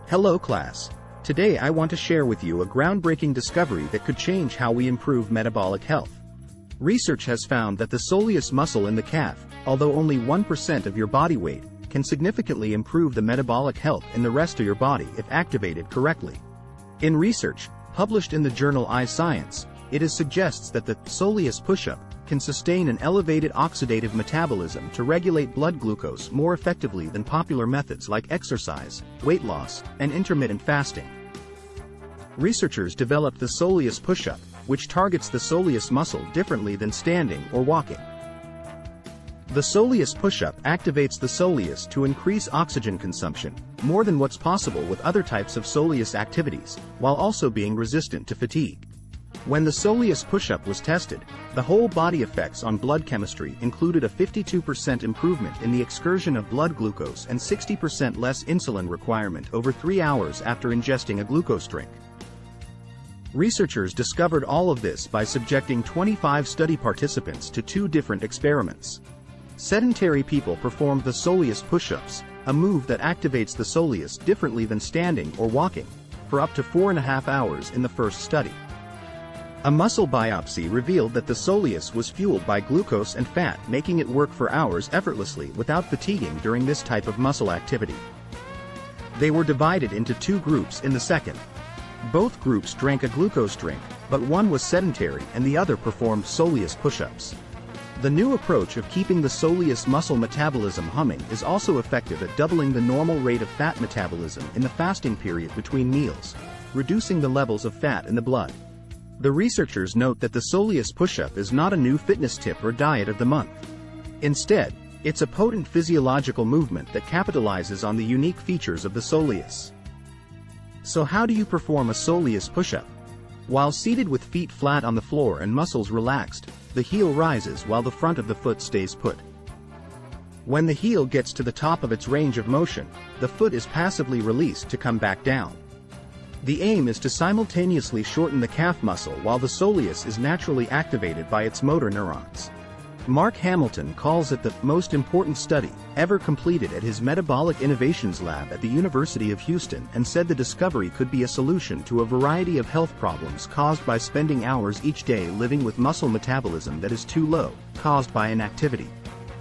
Hello class. Today I want to share with you a groundbreaking discovery that could change how we improve metabolic health. Research has found that the soleus muscle in the calf, although only 1% of your body weight, can significantly improve the metabolic health in the rest of your body if activated correctly. In research, published in the journal iScience, it suggests that the Soleus Pushup can sustain an elevated oxidative metabolism to regulate blood glucose more effectively than popular methods like exercise, weight loss, and intermittent fasting. Researchers developed the Soleus Pushup, which targets the soleus muscle differently than standing or walking. The Soleus Pushup activates the soleus to increase oxygen consumption, more than what's possible with other types of soleus activities, while also being resistant to fatigue. When the Soleus Pushup was tested, the whole body effects on blood chemistry included a 52% improvement in the excursion of blood glucose and 60% less insulin requirement over 3 hours after ingesting a glucose drink. Researchers discovered all of this by subjecting 25 study participants to 2 different experiments. Sedentary people performed the Soleus Pushups, a move that activates the soleus differently than standing or walking, for up to 4.5 hours in the first study. A muscle biopsy revealed that the soleus was fueled by glucose and fat, making it work for hours effortlessly without fatiguing during this type of muscle activity. They were divided into 2 groups in the second. Both groups drank a glucose drink, but one was sedentary and the other performed Soleus Pushups. The new approach of keeping the soleus muscle metabolism humming is also effective at doubling the normal rate of fat metabolism in the fasting period between meals, reducing the levels of fat in the blood. The researchers note that the Soleus Pushup is not a new fitness tip or diet of the month. Instead, it's a potent physiological movement that capitalizes on the unique features of the soleus. So how do you perform a Soleus Pushup? While seated with feet flat on the floor and muscles relaxed, the heel rises while the front of the foot stays put. When the heel gets to the top of its range of motion, the foot is passively released to come back down. The aim is to simultaneously shorten the calf muscle while the soleus is naturally activated by its motor neurons. Mark Hamilton calls it the most important study ever completed at his Metabolic Innovations Lab at the University of Houston, and said the discovery could be a solution to a variety of health problems caused by spending hours each day living with muscle metabolism that is too low, caused by inactivity.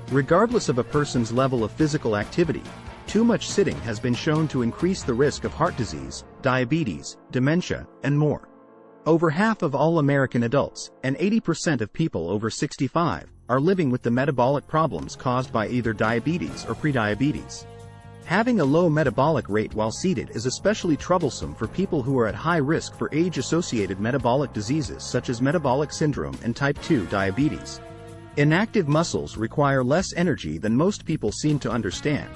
Regardless of a person's level of physical activity, too much sitting has been shown to increase the risk of heart disease, diabetes, dementia, and more. Over half of all American adults, and 80% of people over 65, are living with the metabolic problems caused by either diabetes or prediabetes. Having a low metabolic rate while seated is especially troublesome for people who are at high risk for age-associated metabolic diseases such as metabolic syndrome and type 2 diabetes. Inactive muscles require less energy than most people seem to understand,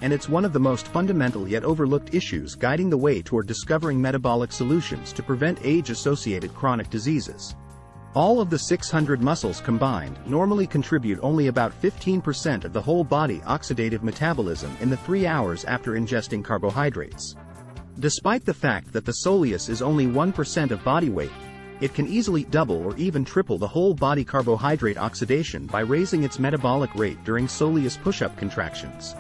and it's one of the most fundamental yet overlooked issues guiding the way toward discovering metabolic solutions to prevent age-associated chronic diseases. All of the 600 muscles combined normally contribute only about 15% of the whole body oxidative metabolism in the 3 hours after ingesting carbohydrates. Despite the fact that the soleus is only 1% of body weight, it can easily double or even triple the whole body carbohydrate oxidation by raising its metabolic rate during Soleus Pushup contractions.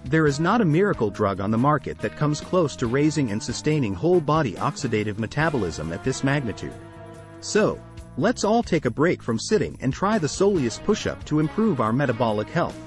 There is not a miracle drug on the market that comes close to raising and sustaining whole body oxidative metabolism at this magnitude. So, let's all take a break from sitting and try the Soleus Pushup to improve our metabolic health.